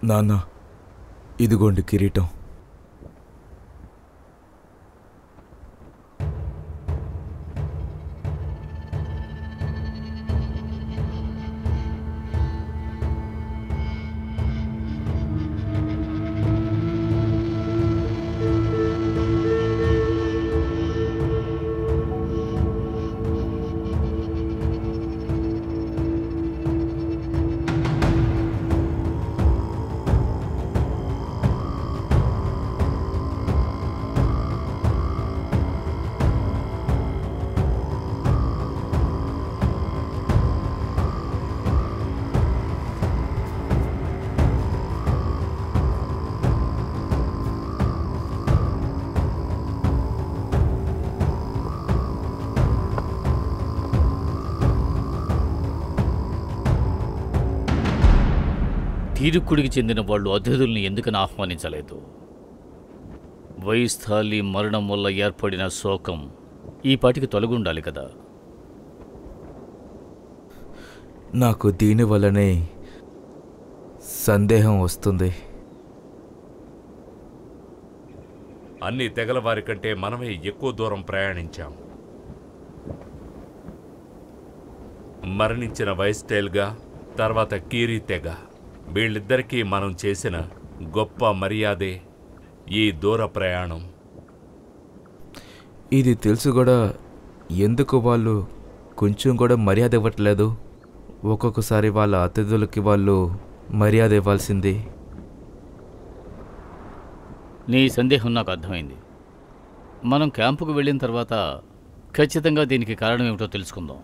నాన్న, ఇదిగోండి కిరీటం. తీరుక్కుడికి చెందిన వాళ్ళు అతిథుల్ని ఎందుకని ఆహ్వానించలేదు? వైస్థాలి మరణం వల్ల ఏర్పడిన శోకం ఈ పాటికి తొలగుండాలి కదా. నాకు దీనివల్లనే సందేహం వస్తుంది. అన్ని తెగల వారి కంటే మనమే ఎక్కువ దూరం ప్రయాణించాం. మరణించిన వైస్టైల్గా, తర్వాత కీరీ తెగ, వీళ్ళిద్దరికీ మనం చేసిన గొప్ప మర్యాదే ఈ దూర ప్రయాణం. ఇది తెలుసు కూడా ఎందుకు వాళ్ళు కొంచెం కూడా మర్యాద ఇవ్వట్లేదు? ఒక్కొక్కసారి వాళ్ళ అతిథులకి వాళ్ళు మర్యాద ఇవ్వాల్సింది. నీ సందేహం నాకు అర్థమైంది. మనం క్యాంపుకు వెళ్ళిన తర్వాత ఖచ్చితంగా దీనికి కారణం ఏమిటో తెలుసుకుందాం.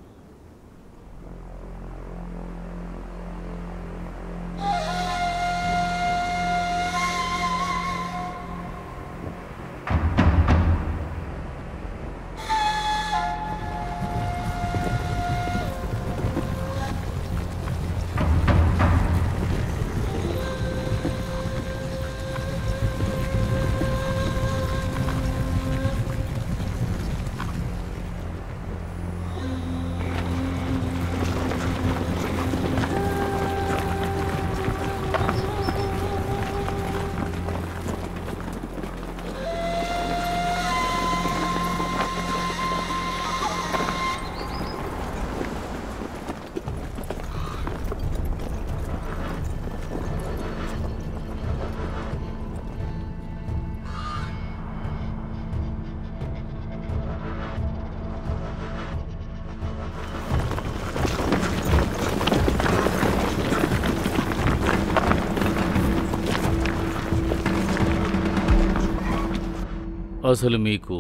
అసలు మీకు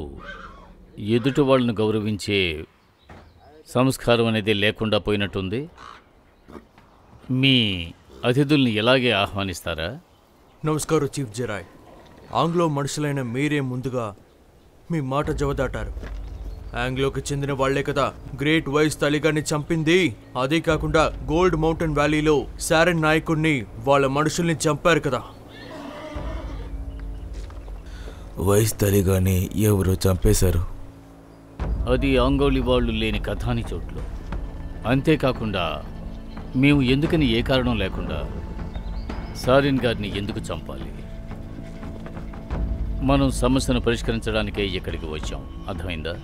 ఎదుటి వాళ్ళను గౌరవించే సంస్కారం అనేది లేకుండా పోయినట్టుంది. మీ అతిథుల్ని ఎలాగే ఆహ్వానిస్తారా? నమస్కారం చీఫ్ జెరాయ్. ఆంగ్లో మనుషులైన మీరే ముందుగా మీ మాట జవదాటారు. ఆంగ్లోకి చెందిన వాళ్లే కదా గ్రేట్ వైస్ తలిగాన్ని చంపింది. అదే కాకుండా గోల్డ్ మౌంటైన్ వ్యాలీలో సారెన్ నాయకుడిని వాళ్ళ మనుషుల్ని చంపారు కదా. వైస్తలి గాని ఎవరో చంపేశారు. అది ఆంగోళి వాళ్ళు లేని కథాని చోట్లు. అంతేకాకుండా మేము ఎందుకని ఏ కారణం లేకుండా సారిన్ గారిని ఎందుకు చంపాలి? మనం సమస్యను పరిష్కరించడానికే ఇక్కడికి వచ్చాం. అర్థమైందా?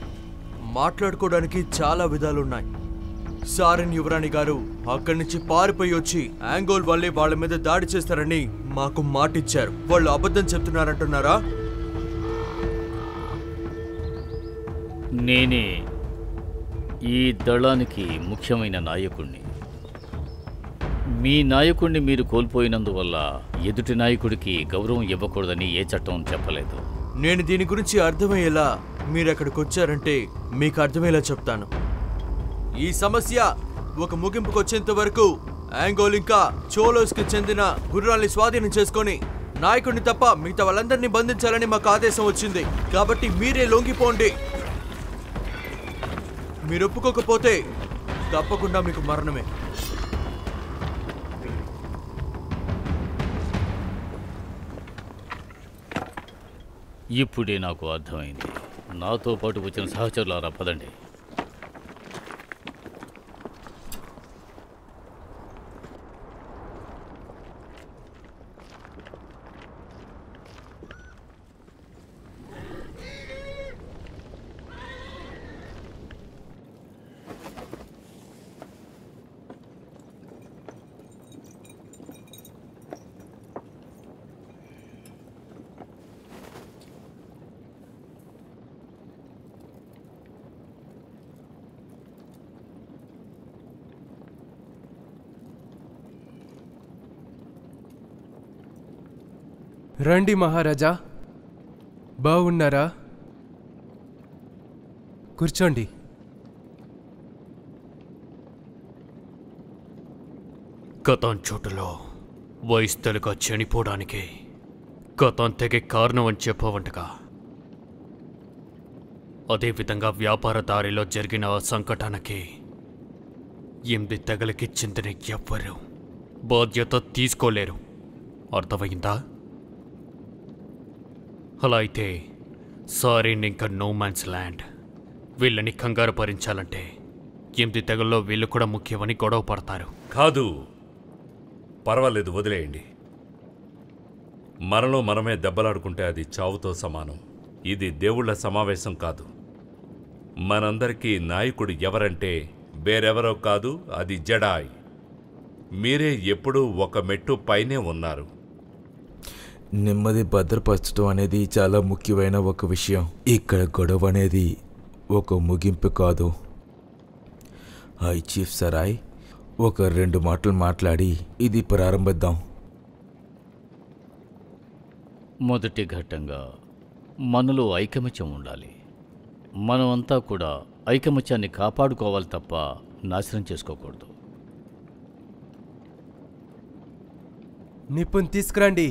మాట్లాడుకోవడానికి చాలా విధాలున్నాయి. సారెన్ యువరాణి గారు అక్కడి నుంచి పారిపోయి వచ్చి ఆంగోల్ వాళ్ళే వాళ్ళ మీద దాడి చేస్తారని మాకు మాటిచ్చారు. వాళ్ళు అబద్ధం చెప్తున్నారంటున్నారా? నేనే ఈ దళానికి ముఖ్యమైన నాయకుణ్ణి. మీ నాయకుడిని మీరు కోల్పోయినందువల్ల ఎదుటి నాయకుడికి గౌరవం ఇవ్వకూడదని ఏ చట్టం చెప్పలేదు. నేను దీని గురించి అర్థమయ్యేలా మీరు అక్కడికి వచ్చారంటే మీకు అర్థమయ్యేలా చెప్తాను. ఈ సమస్య ఒక ముగింపుకు వచ్చేంత వరకు ఆంగోల్ ఇంకా చోలోస్కి చెందిన గుర్రాల్ని స్వాధీనం చేసుకొని నాయకుడిని తప్ప మిగతా వాళ్ళందరినీ బంధించాలని మాకు ఆదేశం వచ్చింది. కాబట్టి మీరే లొంగిపోండి. మీరు ఒప్పుకోకపోతే తప్పకుండా మీకు మరణమే. ఇప్పుడే నాకు అర్థమైంది. నాతో పాటు వచ్చిన సహచరులారా, పదండి. రండి మహారాజా, బాగున్నారా? కూర్చోండి. కథాన్ చోటులో వయస్థలుగా చనిపోవడానికి కథాన్ తెగే కారణం అని చెప్పవంటగా. అదేవిధంగా వ్యాపార దారిలో జరిగిన ఆ సంకటానికి 8 తెగలకి చెందిన ఎవ్వరూ బాధ్యత తీసుకోలేరు. అర్థమైందా? అలా అయితే సారీన్ ఇంకా నో మ్యాన్స్ ల్యాండ్ వీళ్ళని కంగారు భరించాలంటే 8 తెగల్లో వీళ్ళు కూడా ముఖ్యమని గొడవ పడతారు. కాదు, పర్వాలేదు, వదిలేయండి. మనలో మనమే దెబ్బలాడుకుంటే అది చావుతో సమానం. ఇది దేవుళ్ల సమావేశం కాదు. మనందరికీ నాయకుడు ఎవరంటే వేరెవరో కాదు, అది జెడాయ్. మీరే ఎప్పుడూ ఒక మెట్టు పైనే ఉన్నారు. నెమ్మది భద్రపరచడం అనేది చాలా ముఖ్యమైన ఒక విషయం. ఇక్కడ గొడవ అనేది ఒక ముగింపు కాదు. హై చీఫ్ సరాయ్, ఒక 2 మాటలు మాట్లాడి ఇది ప్రారంభిద్దాం. మొదటి ఘట్టంగా మనలో ఐకమత్యం ఉండాలి. మనమంతా కూడా ఐకమత్యాన్ని కాపాడుకోవాలి తప్ప నాశనం చేసుకోకూడదు. నిపుణ్ తీసుకురండి.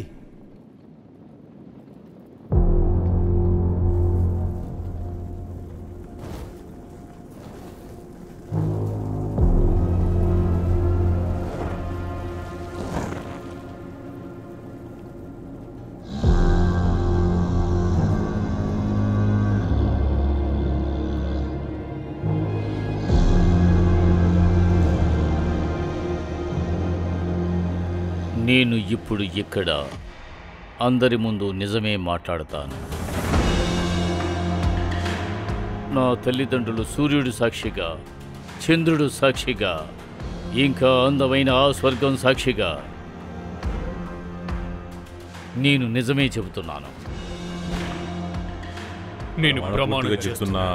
నేను ఇప్పుడు ఇక్కడ అందరి ముందు నిజమే మాట్లాడతాను. నా తల్లిదండ్రులు సూర్యుడు సాక్షిగా, చంద్రుడు సాక్షిగా, ఇంకా అందమైన ఆ స్వర్గం సాక్షిగా నేను నిజమే చెబుతున్నాను. నేను ప్రమాణంగా చేస్తున్నా.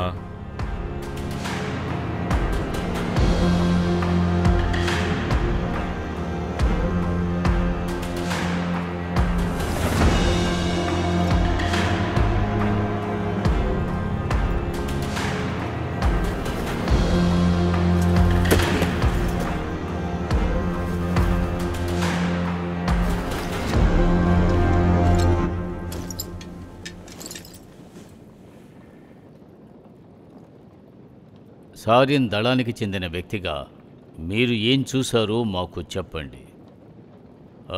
సారియన్ దళానికి చెందిన వ్యక్తిగా మీరు ఏం చూశారో మాకు చెప్పండి.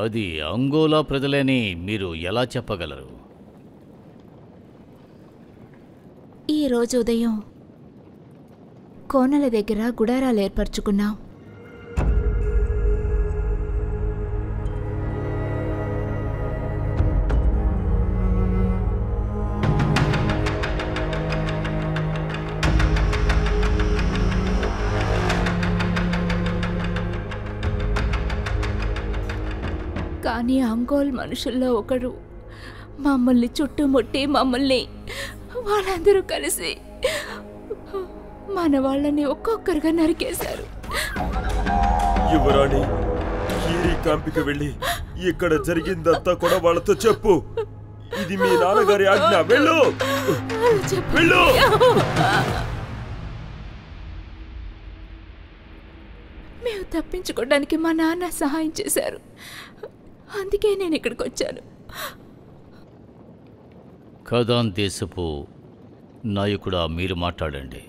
అది అంగోలా ప్రజలని మీరు ఎలా చెప్పగలరు? ఈరోజు ఉదయం కోనల దగ్గర గుడారాలు ఏర్పరచుకున్నాం. కానీ అంగోల్ మనుషుల్లో ఒకడు మమ్మల్ని చుట్టుముట్టి వాళ్ళందరూ కలిసి మన వాళ్ళని ఒక్కొక్కరుగా నరికేశారు. యువరాణి, కీరీ క్యాంపుకి వెళ్ళి ఇక్కడ జరిగిందంతా కూడా వాళ్ళతో చెప్పు. ఇది మీ నాన్నగారి ఆజ్ఞ. వెళ్ళు వెళ్ళు. మేము తప్పించుకోవడానికి మా నాన్న సహాయం చేశారు. అందుకే నేను ఇక్కడికి వచ్చాను. ఖదాన్ దేశపు నాయకుడా, మీరు మాట్లాడండి.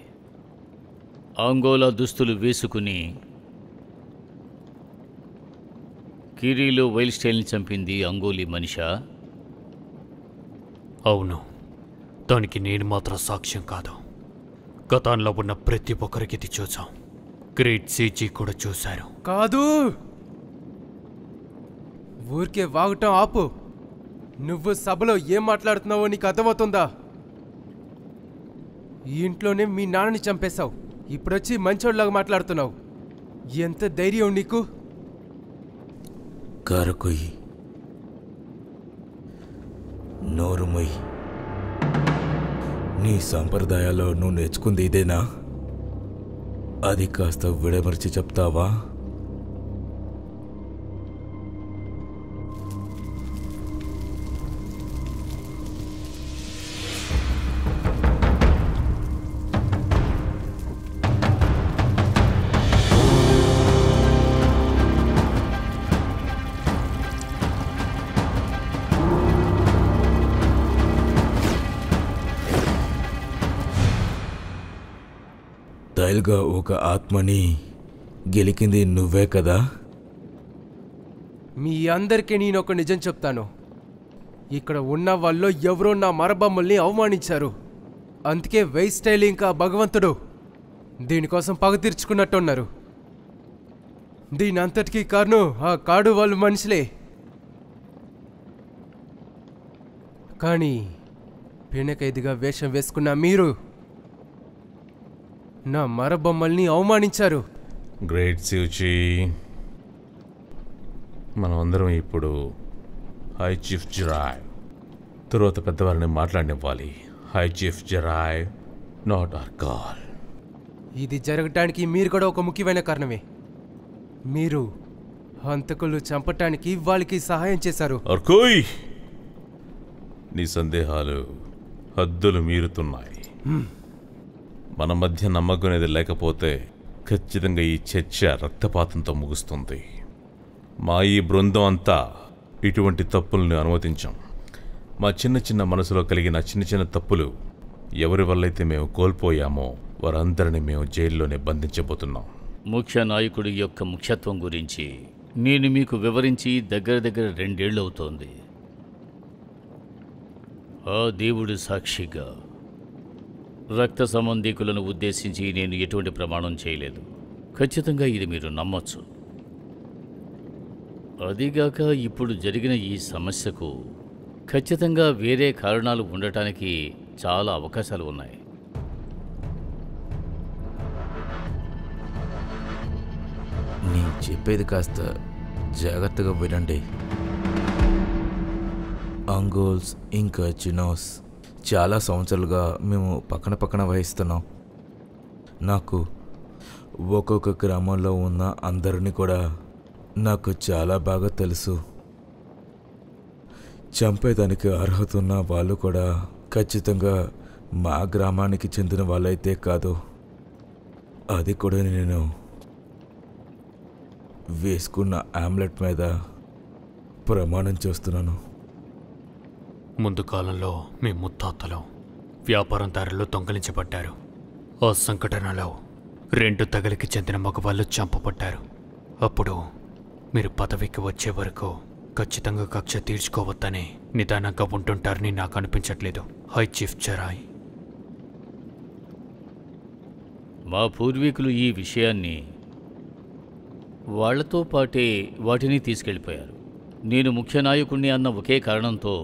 అంగోలా దుస్తులు వేసుకుని కిరీలో వైల్డ్ స్టైల్ని చంపింది అంగోలీ మనిషా? అవును, దానికి నేను మాత్రం సాక్ష్యం కాదు. ఖతాన్లో ఉన్న ప్రతి ఒక్కరికి ఇది చూసాం. గ్రేట్ సీజీ కూడా చూశారు. కాదు, ఊరికే వాగటం ఆపు. నువ్వు సభలో ఏం మాట్లాడుతున్నావో నీకు అర్థమవుతుందా? ఈ ఇంట్లోనే మీ నాన్నని చంపేశావు. ఇప్పుడొచ్చి మంచోళ్ళలాగా మాట్లాడుతున్నావు. ఎంత ధైర్యం నీకు? కారకొయ్యి, నోరుమొయ్యి. నీ సంప్రదాయాల్లో నువ్వు నేర్చుకుంది ఇదేనా? అది కాస్త విడమర్చి చెప్తావా? ఫైనల్గా ఒక ఆత్మని గెలికింది నువ్వే కదా? మీ అందరికీ నేను ఒక నిజం చెప్తాను. ఇక్కడ ఉన్న వాళ్ళు ఎవరో నా మరబొమ్మల్ని అవమానించారు. అందుకే వెయిస్టైల్ ఇంకా భగవంతుడు దీనికోసం పగ తీర్చుకున్నట్టున్నారు. దీని అంతటికీ కారణం ఆ కాడు వాళ్ళు మనుషులే. కానీ పీనకైదిగా వేషం వేసుకున్న మీరు నా మరబొమ్మల్ని అవమానించారు. గ్రేట్ శివచి, మనం అందరం ఇప్పుడు హై చీఫ్ జరాయ్ తరువాత పెద్దవారిని మాట్లాడనివ్వాలి. హై చీఫ్ జరాయ్, నాట్ ఆర్ కాల్. ఇది జరగటానికి మీరు కూడా ఒక ముఖ్యమైన కారణమే. మీరు హంతకులు చంపటానికి వాళ్ళకి సహాయం చేశారు. అర్కోయ్, నీ సందేహాలు హద్దులు మీరుతున్నాయి. మన మధ్య నమ్మకం అనేది లేకపోతే ఖచ్చితంగా ఈ చర్చ రక్తపాతంతో ముగుస్తుంది. మా ఈ బృందం అంతా ఇటువంటి తప్పులను అనుమతించాం. మా చిన్న చిన్న మనసులో కలిగిన చిన్న చిన్న తప్పులు ఎవరి వల్లైతే మేము కోల్పోయామో వారందరినీ మేము జైల్లోనే బంధించబోతున్నాం. ముఖ్య నాయకుడి యొక్క ముఖ్యత్వం గురించి నేను మీకు వివరించి దగ్గర 2 ఏళ్ళు అవుతోంది. ఆ దేవుడి సాక్షిగా రక్త సంబంధికులను ఉద్దేశించి నేను ఎటువంటి ప్రమాణం చేయలేదు. ఖచ్చితంగా ఇది మీరు నమ్మొచ్చు. అదిగాక ఇప్పుడు జరిగిన ఈ సమస్యకు ఖచ్చితంగా వేరే కారణాలు ఉండటానికి చాలా అవకాశాలు ఉన్నాయి. నేను చెప్పేది కాస్త జాగ్రత్తగా వినండి. అంగోల్స్ ఇంకా చినోస్ చాలా సంవత్సరాలుగా మేము పక్కన వహిస్తున్నాం. నాకు ఒక్కొక్క గ్రామంలో ఉన్న అందరినీ కూడా నాకు చాలా బాగా తెలుసు. చంపేదానికి అర్హత ఉన్న వాళ్ళు కూడా ఖచ్చితంగా మా గ్రామానికి చెందిన వాళ్ళైతే కాదు. అది కూడా నేను వేసుకున్న ఆమ్లెట్ మీద ప్రమాణం చేస్తున్నాను. ముందు కాలంలో మీ ముత్తాతలు వ్యాపారందారులు దొంగలించబడ్డారు. ఆ సంఘటనలో 2 తెగలకి చెందిన మగవాళ్ళు చంపబడ్డారు. అప్పుడు మీరు పదవికి వచ్చే వరకు ఖచ్చితంగా కక్ష తీర్చుకోవద్దని నిదానంగా ఉంటుంటారని నాకు అనిపించట్లేదు. హై చీఫ్ జరాయ్, మా పూర్వీకులు ఈ విషయాన్ని వాళ్లతో పాటే వాటిని తీసుకెళ్ళిపోయారు. నేను ముఖ్య నాయకుడిని అన్న ఒకే కారణంతో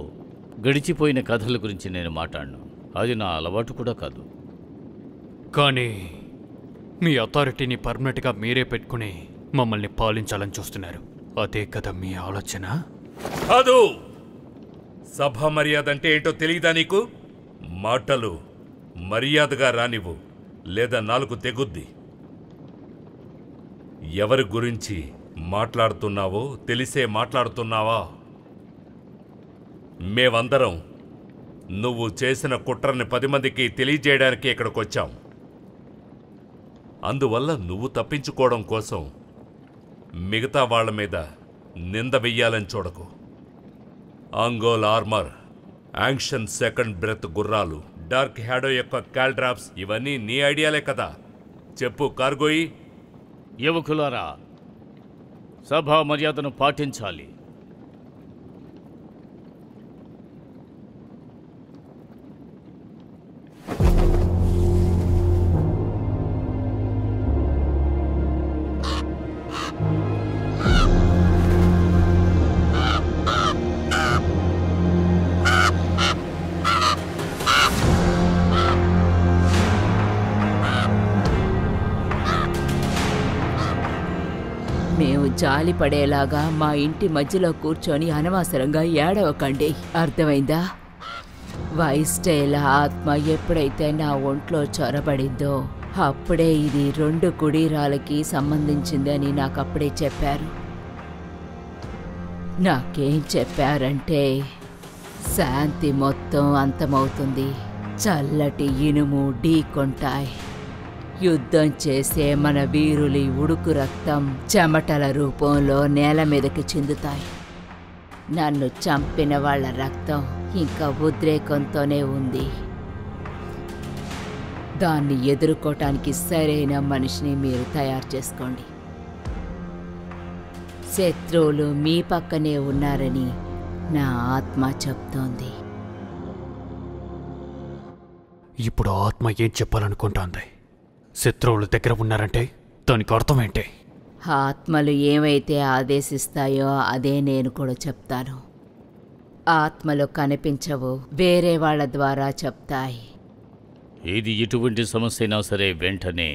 గడిచిపోయిన కథల గురించి నేను మాట్లాడను. అది నా అలవాటు కూడా కాదు. కానీ మీ అథారిటీని పర్మనెంట్గా మీరే పెట్టుకుని మమ్మల్ని పాలించాలని చూస్తున్నారు. అదే కదా మీ ఆలోచన? కాదు. సభ మర్యాద అంటే ఏంటో తెలియదా నీకు? మాటలు మర్యాదగా రానివ్వు, లేదా నాలుగు తెగుద్ది. ఎవరి గురించి మాట్లాడుతున్నావో తెలిసే మాట్లాడుతున్నావా? మేమందరం నువ్వు చేసిన కుట్రని 10 మందికి తెలియజేయడానికి ఇక్కడికి వచ్చాం. అందువల్ల నువ్వు తప్పించుకోవడం కోసం మిగతా వాళ్ల మీద నింద వెయ్యాలని చూడకు. ఆంగోల్ ఆర్మర్, యాంక్షన్ సెకండ్ బ్రెత్ గుర్రాలు, డార్క్ హ్యాడో యొక్క కాల్డ్రాప్స్ ఇవన్నీ నీ ఐడియాలే కదా? చెప్పు కార్గోయి. యువకులారా, సభా మర్యాదను పాటించాలి. మేము జాలి పడేలాగా మా ఇంటి మధ్యలో కూర్చొని అనవసరంగా ఏడవకండి, అర్థమైందా? వైస్టైల్ ఆత్మ ఎప్పుడైతే నా ఒంట్లో చొరబడిందో అప్పుడే ఇది 2 కుటీరాలకి సంబంధించిందని నాకప్పుడే చెప్పారు. నాకేం చెప్పారంటే శాంతి మొత్తం అంతమవుతుంది, చల్లటి ఇనుము ఢీకొంటాయి, యుద్ధం చేసే మన వీరులి ఉడుకు రక్తం చెమటల రూపంలో నేల మీదకి చిందుతాయి. నన్ను చంపిన వాళ్ళ రక్తం ఇంకా ఉద్రేకంతోనే ఉంది. దాన్ని ఎదుర్కోటానికి సరైన మనిషిని మీరు తయారు చేసుకోండి. శత్రువులు మీ పక్కనే ఉన్నారని నా ఆత్మ చెప్తోంది. ఇప్పుడు ఆత్మ ఏం చెప్పాలనుకుంటోంది? శత్రువుల దగ్గర ఉన్నారంటే దానికి అర్థం ఏంటి? ఆత్మలు ఏమైతే ఆదేశిస్తాయో అదే నేను కూడా చెప్తాను. ఆత్మలు కనిపించవు, వేరే వాళ్ళ ద్వారా చెప్తాయి. ఇది ఎటువంటి సమస్య అయినా సరే వెంటనే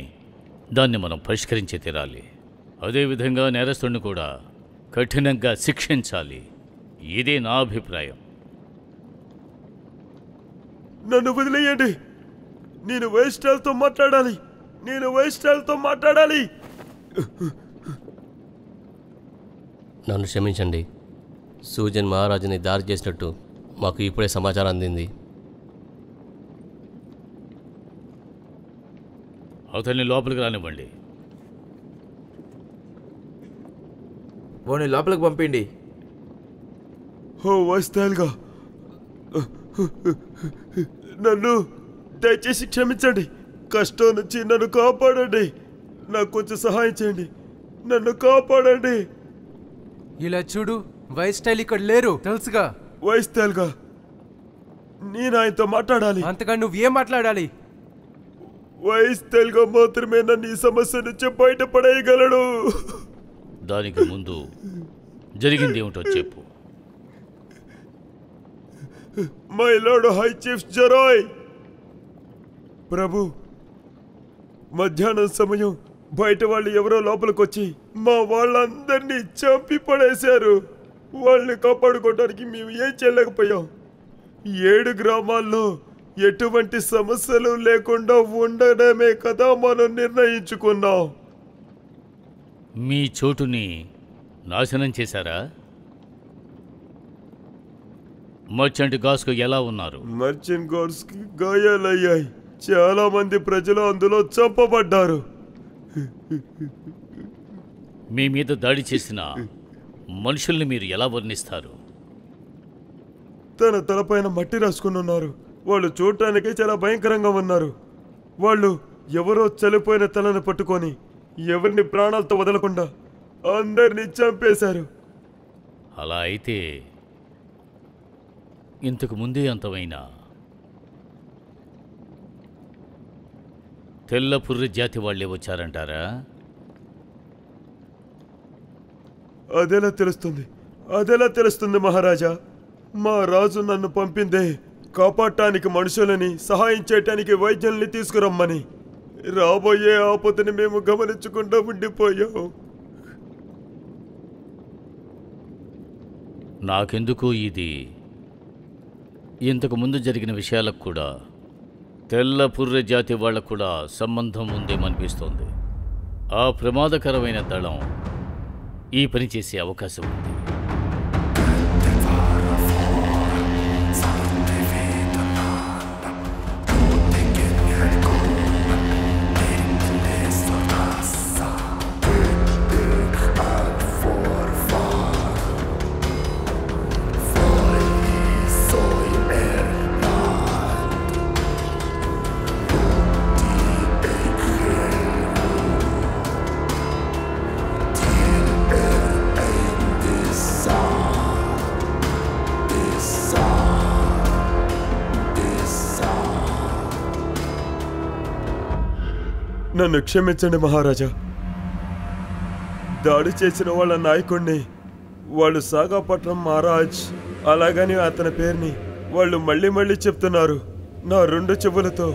దాన్ని మనం పరిష్కరించి తీరాలి. అదేవిధంగా నేరస్తుడిని కూడా కఠినంగా శిక్షించాలి. ఇదే నా అభిప్రాయం. నన్ను వదిలేయండి. నేను వైస్టాల్తో మాట్లాడాలి. నన్ను క్షమించండి. సూజన్ మహారాజుని దారి చేసినట్టు మాకు ఇప్పుడే సమాచారం అందింది. అతన్ని లోపలికి రానివ్వండి. వాడిని లోపలికి పంపిండి. ఓ వైస్టాల్గా, నన్ను దయచేసి క్షమించండి. కష్టం నుంచి నన్ను కాపాడండి. నాకు కొంచెం సహాయం చేయండి. నన్ను కాపాడండి. ఇలా చూడు, వైస్టైల్ ఇక్కడ లేరు తెలుసుగా. వైస్టాల్గా, నేను ఆయనతో మాట్లాడాలి. అంతగా నువ్వేం మాట్లాడాలి? వైస్టాల్గా మాత్రమే నన్ను ఈ సమస్య నుంచి బయటపడేయగలడు. దానికి ముందు జరిగింది ఏమిటో చెప్పు. మై లార్డ్ హై చీఫ్ జరాయ్ ప్రభు, మధ్యాహ్నం సమయం బయట వాళ్ళు ఎవరో లోపలికొచ్చి మా వాళ్ళందరినీ చంపి పడేశారు. వాళ్ళని కాపాడుకోవడానికి మేము ఏం చేయలేకపోయాం. 7 గ్రామాల్లో ఎటువంటి సమస్యలు లేకుండా ఉండడమే కదా మనం నిర్ణయించుకున్నాం. మీ చోటుని నాశనం చేశారా? మర్చెంట్ గాస్కు ఎలా ఉన్నారు? మర్చెంట్ గార్డ్స్కి గాయాలయ్యాయి. చాలా మంది ప్రజలు అందులో చంపబడ్డారు. మీ మీద దాడి చేసిన మనుషుల్ని మీరు ఎలా వర్ణిస్తారు? తన తలపైన మట్టి రాసుకుని ఉన్నారు. వాళ్ళు చూడటానికి చాలా భయంకరంగా ఉన్నారు. వాళ్ళు ఎవరో చనిపోయిన తలను పట్టుకొని ఎవరిని ప్రాణాలతో వదలకుండా అందరినీ చంపేశారు. అలా అయితే ఇంతకు ముందే అంతమైనా తెల్ల పుర్రి జాతి వాళ్ళే వచ్చారంటారా? అదెలా తెలుస్తుంది మహారాజా? మా రాజు నన్ను పంపిందే కాపాడటానికి మనుషులని, సహాయం చేయటానికి వైద్యుల్ని తీసుకురమ్మని. రాబోయే ఆపదని మేము గమనించకుండా ఉండిపోయాం. నాకెందుకు ఇది ఇంతకు ముందు జరిగిన విషయాలకు కూడా తెల్ల పుర్రె జాతి వాళ్ళకు కూడా సంబంధం ఉందేమనిపిస్తోంది. ఆ ప్రమాదకరమైన దళం ఈ పని చేసే అవకాశం ఉంది. నన్ను క్షమించండి మహారాజా. దాడి చేసిన వాళ్ళ నాయకుడిని వాళ్ళు సాగాపట్నం మహారాజ్ అలాగని అతని పేరుని వాళ్ళు మళ్ళీ మళ్ళీ చెప్తున్నారు. నా 2 చెవులతో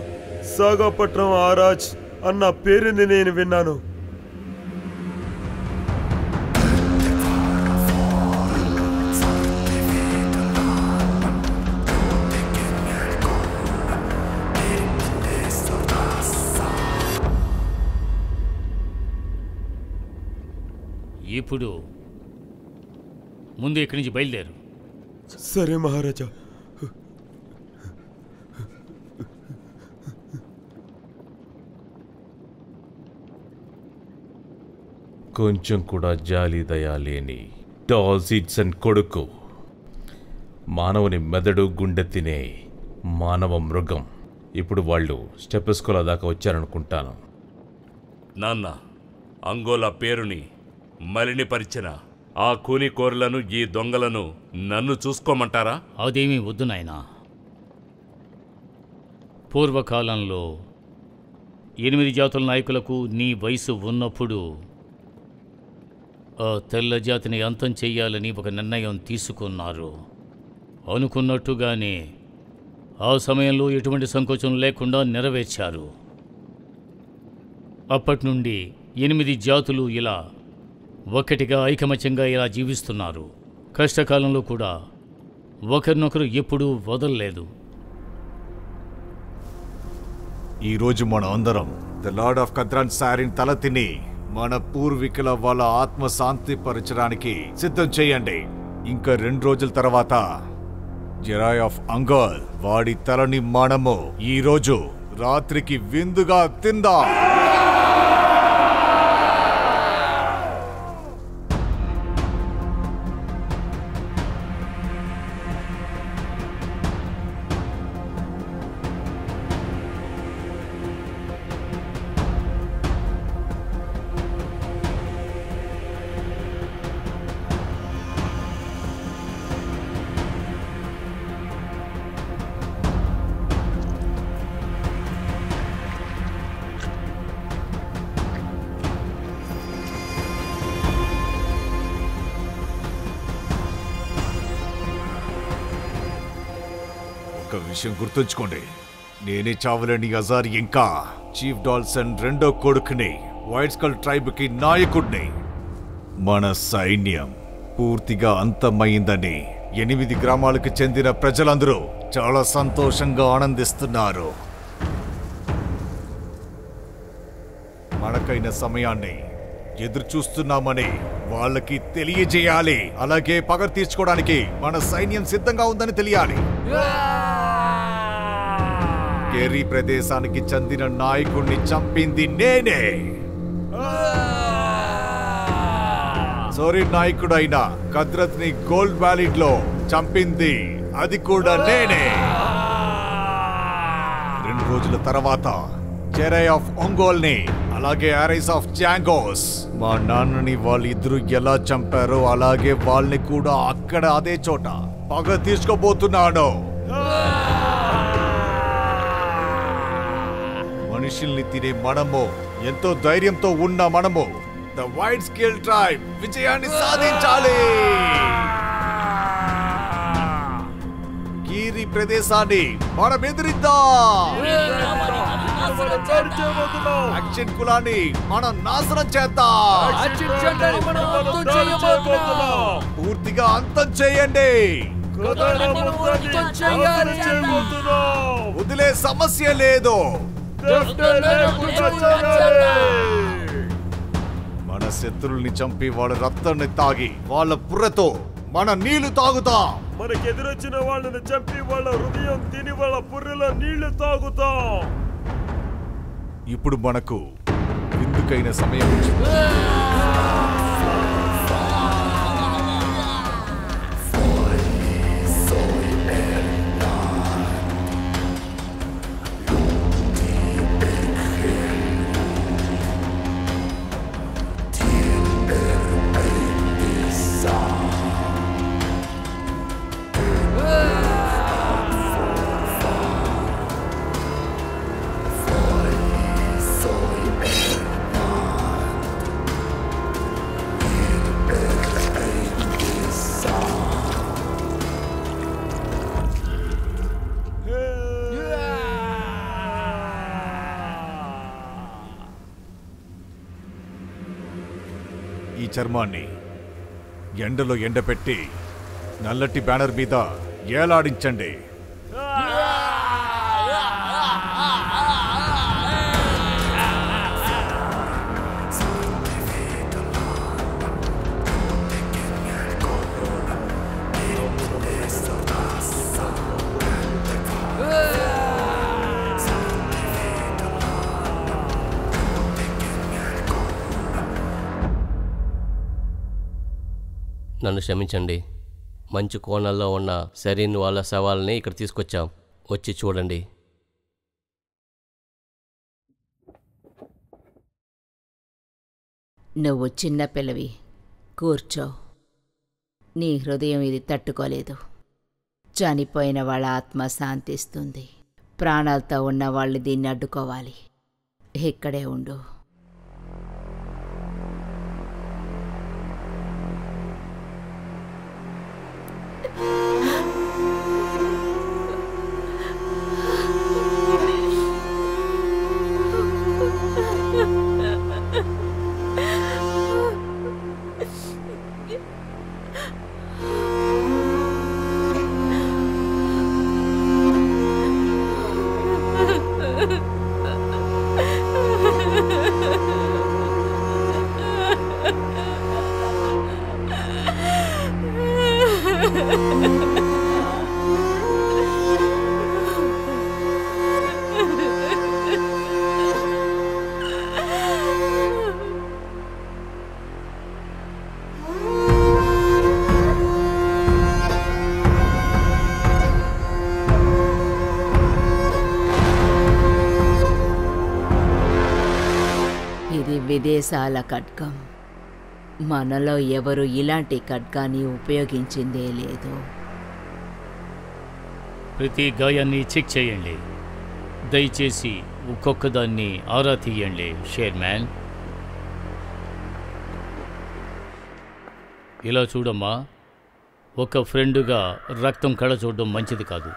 సాగాపట్నం మహారాజ్ అన్న పేరుని నేను విన్నాను. ఇప్పుడు ముందు ఇక్కడి నుంచి బయలుదేరు. సరే మహారాజా. కొంచెం కూడా జాలి దయా లేని టాల్సిడ్సన్ కొడుకు, మానవుని మెదడు గుండె తినే మానవ మృగం. ఇప్పుడు వాళ్ళు స్టెపెస్కోలా దాకా వచ్చారనుకుంటాను. నాన్న, అంగోలా పేరుని మలినపరిచిన ఆ కూనికోరులను, ఈ దొంగలను నన్ను చూసుకోమంటారా? అదేమీ వద్దు నాయనా. పూర్వకాలంలో 8 జాతుల నాయకులకు నీ వయసు ఉన్నప్పుడు ఆ తెల్ల జాతిని అంతం చెయ్యాలని ఒక నిర్ణయం తీసుకున్నారు. అనుకున్నట్టుగానే ఆ సమయంలో ఎటువంటి సంకోచం లేకుండా నెరవేర్చారు. అప్పటి నుండి 8 జాతులు ఇలా ఒక్కటిగా ఐకమత్యంగా ఇలా జీవిస్తున్నారు. కష్టకాలంలో కూడా ఒకరినొకరు ఎప్పుడూ వదలలేదు. ఈరోజు మన అందరం ద లార్డ్ ఆఫ్ కద్రాన్ సారిన్ తల తిని మన పూర్వీకుల వాళ్ళ ఆత్మ శాంతి పరచడానికి సిద్ధం చేయండి. ఇంకా 2 రోజుల తర్వాత జెరాయ్ ఆఫ్ అంగోల్ వాడి తలని మనము ఈరోజు రాత్రికి విందుగా తిందాం. ఒక విషయం గుర్తుంచుకోండి, నేనే చావలేని అజార్ ఇంకా చీఫ్ డాల్సన్ రెండో కొడుకుని, వైట్ స్కల్ ట్రైబ్ కి నాయకుడిని. మన సైన్యం పూర్తిగా అంతమైందని 8 గ్రామాలకు చెందిన ప్రజలందరూ చాలా సంతోషంగా ఆనందిస్తున్నారు. మనకైన సమయాన్ని ఎదురు చూస్తున్నామని వాళ్ళకి తెలియజేయాలి. అలాగే పగ తీర్చుకోవడానికి మన సైన్యం సిద్ధంగా ఉందని తెలియాలి. కేరీ ప్రదేశానికి చెందిన నాయకుడిని చంపింది నేనే. సోరీ నాయకుడైన కద్రత్ ని గోల్డ్ వ్యాలీడ్ లో చంపింది అది కూడా నేనే. 2 రోజుల తర్వాత జెరాయ్ ఆఫ్ ఒంగోల్ ని, అలాగే ఆరైస్ ఆఫ్ జాంగోస్, మా నాన్నని వాళ్ళిద్దరూ ఎలా చంపారో అలాగే వాళ్ళని కూడా అక్కడ అదే చోట పగ తీసుకోబోతున్నాను. మనుషుల్ని తినే మనము, ఎంతో ధైర్యంతో ఉన్న మనము ద వైట్ స్కేల్ ట్రైబ్ విజయాన్ని సాధించాలి. కీరి ప్రదేశాన్ని మనం ఎదిరిద్దాం. యాక్షన్ కులాన్ని మనం నాశనం చేద్దాం. పూర్తిగా అంతం చేయండి. వదిలే సమస్య లేదు. మన శత్రుల్ని చంపి వాళ్ళ రక్తాన్ని తాగి వాళ్ళ పుర్రతో మన నీళ్లు తాగుతాం. మనకెదురొచ్చిన వాళ్ళని చంపి వాళ్ళ హృదయం తిని వాళ్ళ పుర్రెలో నీళ్లు తాగుతాం. ఇప్పుడు మనకు విందుకైన సమయం వచ్చింది. ఈ చర్మాన్ని ఎండలో ఎండపెట్టి నల్లటి బ్యానర్ మీద ఏలాడించండి. నన్ను క్షమించండి. మంచు కోణాల్లో ఉన్న సరీన్ వాళ్ళ శవాలని ఇక్కడ తీసుకొచ్చాం. వచ్చి చూడండి. నువ్వు చిన్నపిల్లవి, కూర్చో. నీ హృదయం ఇది తట్టుకోలేదు. చనిపోయిన వాళ్ళ ఆత్మ శాంతిస్తుంది. ప్రాణాలతో ఉన్న వాళ్ళు దీన్ని అడ్డుకోవాలి. ఇక్కడే ఉండు. ఇది విదేశాల ఖడ్గం. మనలో ఎవరు ఇలాంటి ఖడ్గాన్ని ఉపయోగించిందే లేదు. ప్రతి గాయాన్ని చెక్ చేయండి. దయచేసి ఒక్కొక్క దాన్ని ఆరా తీయండి షేర్మ్యాన్. ఇలా చూడమ్మా, ఒక ఫ్రెండుగా రక్తం కళ చూడడం మంచిది కాదు.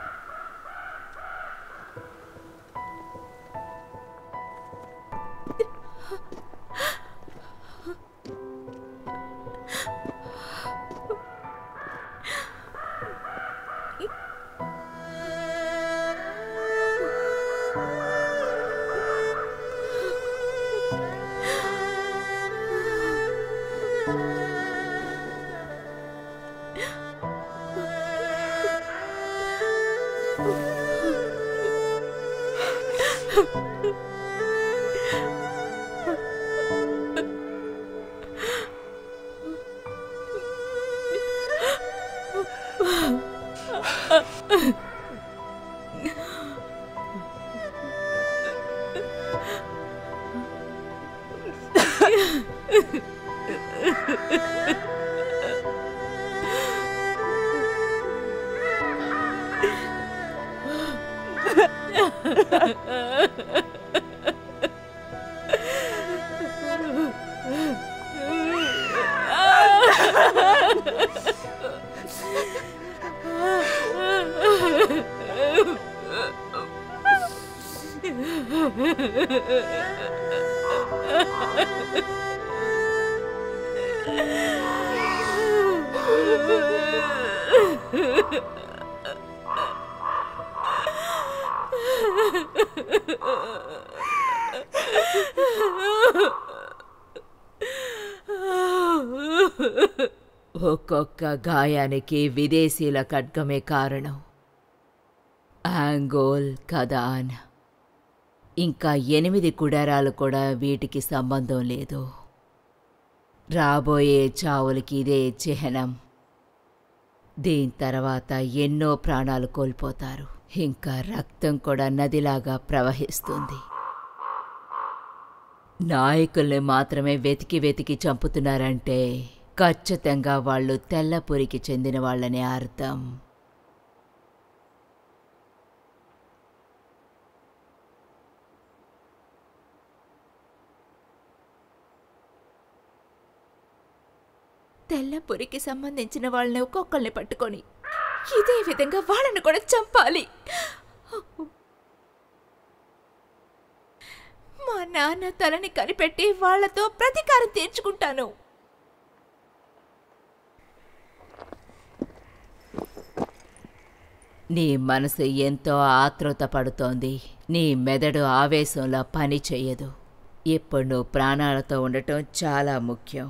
ఒక్కొక్క గాయానికి విదేశీల ఖడ్గమే కారణం. యాంగోల్, కదాన్, ఇంకా 8 కుడారాలు కూడా వీటికి సంబంధం లేదు. రాబోయే చావులకి ఇదే చిహ్నం. దీని తర్వాత ఎన్నో ప్రాణాలు కోల్పోతారు. ఇంకా రక్తం కూడా నదిలాగా ప్రవహిస్తుంది. నాయకుల్ని మాత్రమే వెతికి వెతికి చంపుతున్నారంటే ఖచ్చితంగా వాళ్ళు తెల్లపురికి చెందిన వాళ్ళని అర్థం. తెల్లపురికి సంబంధించిన వాళ్ళని ఒక్కొక్కరిని పట్టుకొని ఇదే విధంగా వాళ్ళని కూడా చంపాలి. మా నాన్న తలని కనిపెట్టి వాళ్లతో ప్రతీకారం తీర్చుకుంటాను. నీ మనసు ఎంతో ఆత్రుత పడుతోంది. నీ మెదడు ఆవేశంలో పని చెయ్యదు. ఇప్పుడు నువ్వు ప్రాణాలతో ఉండటం చాలా ముఖ్యం.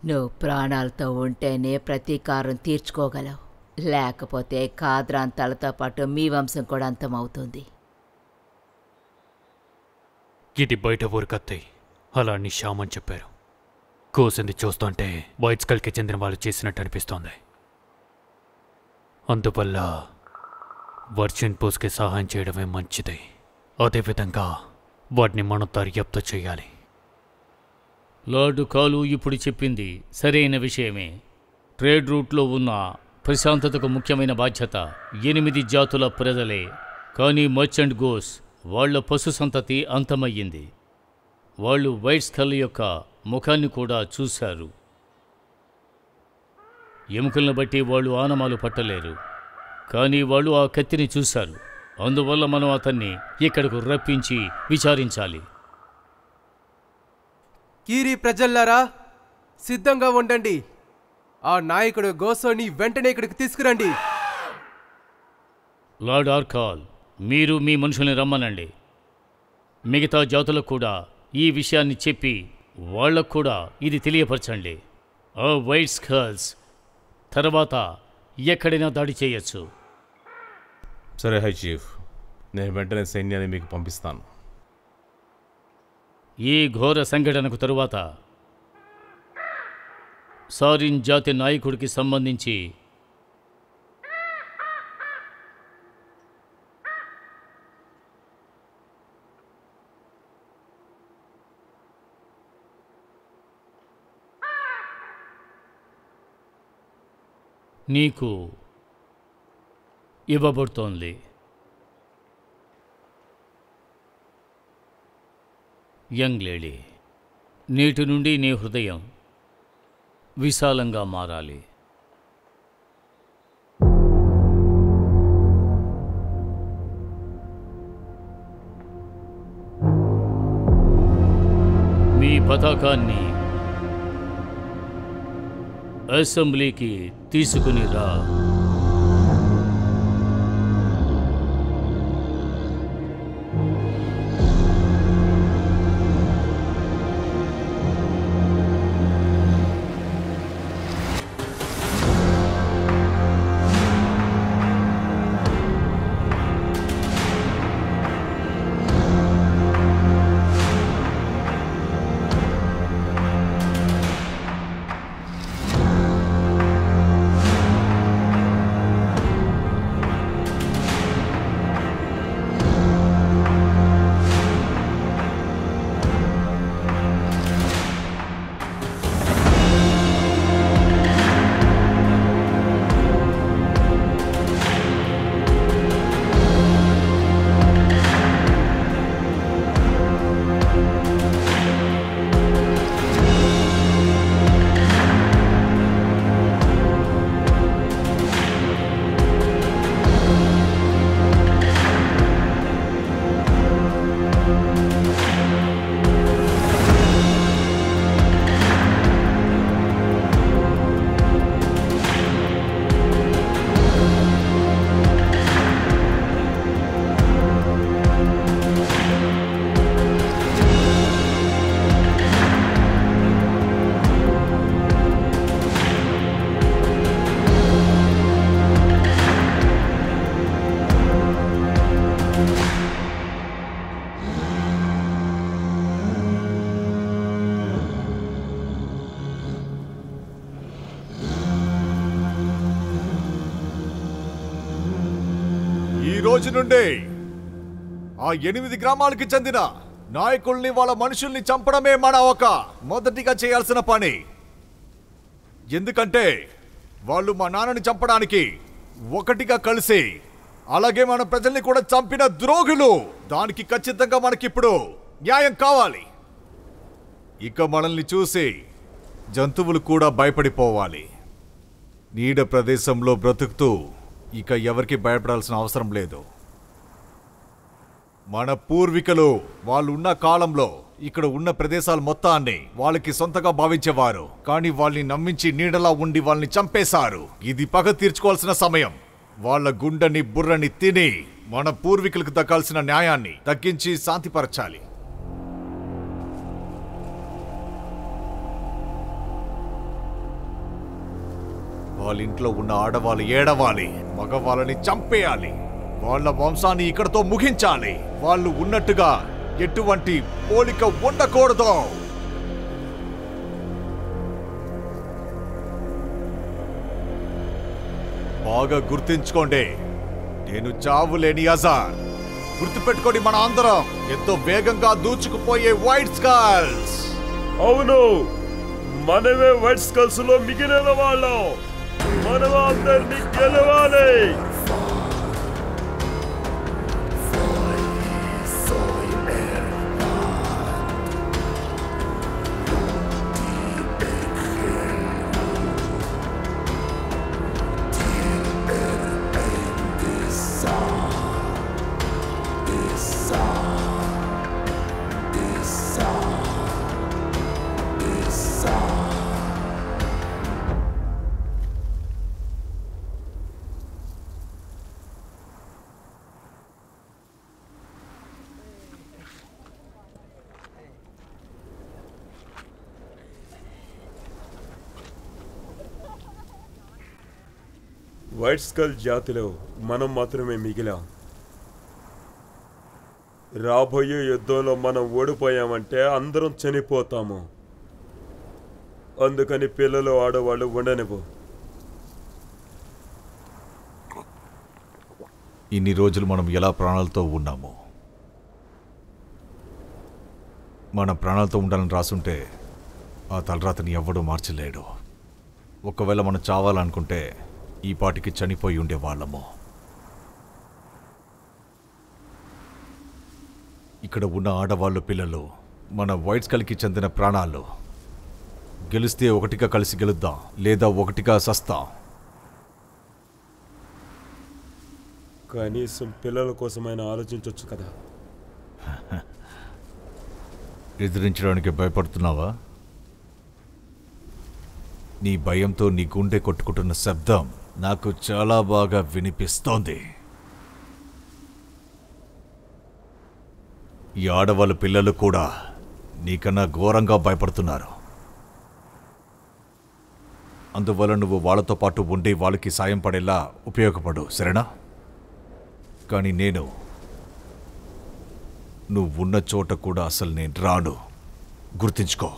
నువ్వు ప్రాణాలతో ఉంటేనే ప్రతీకారం తీర్చుకోగలవు. లేకపోతే కాద్రాన్ తలతో పాటు మీ వంశం కూడా అంతమవుతుంది. ఇది బయట ఊరు కత్తి, అలా నిశామని చెప్పారు. కోసింది చూస్తుంటే వైట్ స్కల్కి చెందిన వాళ్ళు చేసినట్టు అనిపిస్తోంది. అందువల్ల వర్జిన్ పోస్కి సహాయం చేయడమే మంచిది. అదేవిధంగా వాటిని మనం దర్యాప్తు చేయాలి. లార్డ్ కాలు ఇప్పుడు చెప్పింది సరైన విషయమే. ట్రేడ్ రూట్లో ఉన్న ప్రశాంతతకు ముఖ్యమైన బాధ్యత 8 జాతుల ప్రజలే. కానీ మర్చెంట్ గోస్ వాళ్ల పశు సంతతి అంతమయ్యింది. వాళ్ళు వైట్ స్కల్ యొక్క ముఖాన్ని కూడా చూశారు. ఎముకలను బట్టి వాళ్ళు ఆనమాలు పట్టలేరు, కానీ వాళ్ళు ఆ కత్తిని చూశారు. అందువల్ల మనం అతన్ని ఇక్కడకు రప్పించి విచారించాలి. కీరి ప్రజల్లారా, సిద్ధంగా ఉండండి. ఆ నాయకుడు గోసోని వెంటనే ఇక్కడికి తీసుకురండి. లార్డ్ ఆర్కాల్, మీరు మీ మనుషుల్ని రమ్మనండి. మిగతా జాతులకు కూడా ఈ విషయాన్ని చెప్పి వాళ్లకు కూడా ఇది తెలియపరచండి. ఆ వైట్ స్కల్స్ తర్వాత ఎక్కడైనా దాడి చేయొచ్చు. సరే హై చీఫ్, నేను వెంటనే సైన్యాన్ని మీకు పంపిస్తాను. ఈ ఘోర సంఘటనకు తరువాత సారిన్ జాతి నాయకుడికి సంబంధించి నీకు ఇవ్వబడుతోంది. యంగ్ లేడీ, నేటి నుండి నీ హృదయం విశాలంగా మారాలి. మీ పతాకాన్ని అసెంబ్లీకి తీసుకుని రా. ఈ రోజు నుండి ఆ 8 గ్రామాలకి చెందిన నాయకుల్ని వాళ్ళ మనుషుల్ని చంపడమే మన ఒక మొదటిగా చేయాల్సిన పని. ఎందుకంటే వాళ్ళు మా నాన్నని చంపడానికి ఒకటిగా కలిసి, అలాగే మన ప్రజల్ని కూడా చంపిన ద్రోహులు. దానికి ఖచ్చితంగా మనకిప్పుడు న్యాయం కావాలి. ఇక మనల్ని చూసి జంతువులు కూడా భయపడిపోవాలి. నీడ ప్రదేశంలో బ్రతుకుతూ ఇక ఎవరికి భయపడాల్సిన అవసరం లేదు. మన పూర్వీకులు వాళ్ళు ఉన్న కాలంలో ఇక్కడ ఉన్న ప్రదేశాలు మొత్తాన్ని వాళ్ళకి సొంతగా భావించేవారు. కానీ వాళ్ళని నమ్మించి నీడలా ఉండి వాళ్ళని చంపేశారు. ఇది పగ తీర్చుకోవాల్సిన సమయం. వాళ్ళ గుండెని బుర్రని తిని మన పూర్వీకులకు దక్కాల్సిన న్యాయాన్ని తగ్గించి శాంతిపరచాలి. వాళ్ళ ఇంట్లో ఉన్న ఆడవాళ్ళు ఏడవాలి, మగవాళ్ళని చంపేయాలి. వాళ్ళ వంశాన్ని ఇక్కడతో ముగించాలి. వాళ్ళు ఉన్నట్టుగా ఎటువంటి పోలిక ఉండకూడదు. బాగా గుర్తించుకోండి, నేను చావులేని అజార్. గుర్తుపెట్టుకోండి, మన అందరం ఎంతో వేగంగా దూచుకుపోయే వైట్ స్కల్స్. అవును, మనమే వైట్ స్కల్స్ లో మిగిలిన వాళ్ళం. మనం అందరినీ గెలవాలి. వైట్ స్కల్ జాతిలో మనం మాత్రమే మిగిలాం. రాబోయే యుద్ధంలో మనం ఓడిపోయామంటే అందరం చనిపోతాము. అందుకని పిల్లలు ఆడవాళ్ళు ఉండనివ్వు. ఇన్ని రోజులు మనం ఎలా ప్రాణాలతో ఉన్నాము? మన ప్రాణాలతో ఉండాలని రాసుంటే ఆ తలరాతని ఎవ్వడూ మార్చలేడు. ఒకవేళ మనం చావాలనుకుంటే ఈ పాటికి చనిపోయి ఉండేవాళ్ళము. ఇక్కడ ఉన్న ఆడవాళ్ళు, పిల్లలు మన వైట్ స్కల్కి చెందిన ప్రాణాలు. గెలిస్తే ఒకటిగా కలిసి గెలుద్దాం, లేదా ఒకటిగా సస్తాం. కనీసం పిల్లల కోసమైనా ఆలోచించవచ్చు కదా. ఎదిరించడానికి భయపడుతున్నావా? నీ భయంతో నీ గుండె కొట్టుకుంటున్న శబ్దం నాకు చాలా బాగా వినిపిస్తోంది. ఈ ఆడవాళ్ళ పిల్లలు కూడా నీకన్నా ఘోరంగా భయపడుతున్నారు. అందువల్ల నువ్వు వాళ్ళతో పాటు ఉండి వాళ్ళకి సాయం పడేలా ఉపయోగపడు, సరేనా? కానీ నువ్వున్న చోట కూడా అసలు నేను రాను, గుర్తుంచుకో.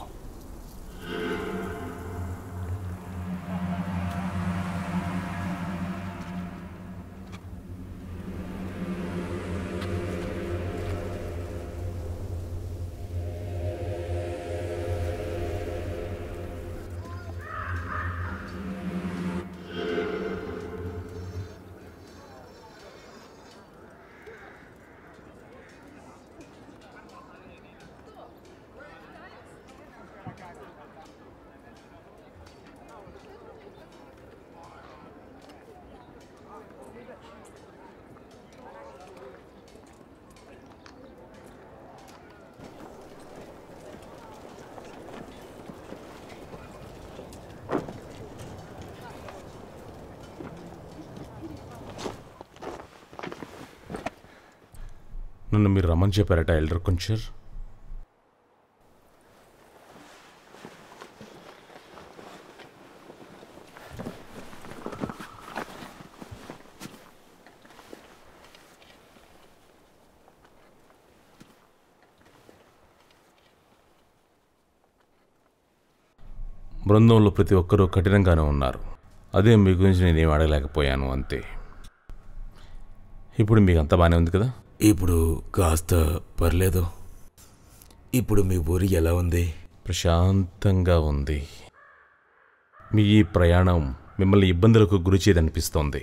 నన్ను మీరు రమ్మని చెప్పారట ఎల్డర్ కొంచెర్. బృందంలో ప్రతి ఒక్కరూ కఠినంగానే ఉన్నారు. అదే మీ గురించి నేనేం అడగలేకపోయాను అంతే. ఇప్పుడు మీకు అంతా బాగానే ఉంది కదా? ఇప్పుడు కాస్త పర్లేదు. ఇప్పుడు మీ ఊరు ఎలా ఉంది? ప్రశాంతంగా ఉంది. మీ ఈ ప్రయాణం మిమ్మల్ని ఇబ్బందులకు గురిచేదనిపిస్తోంది.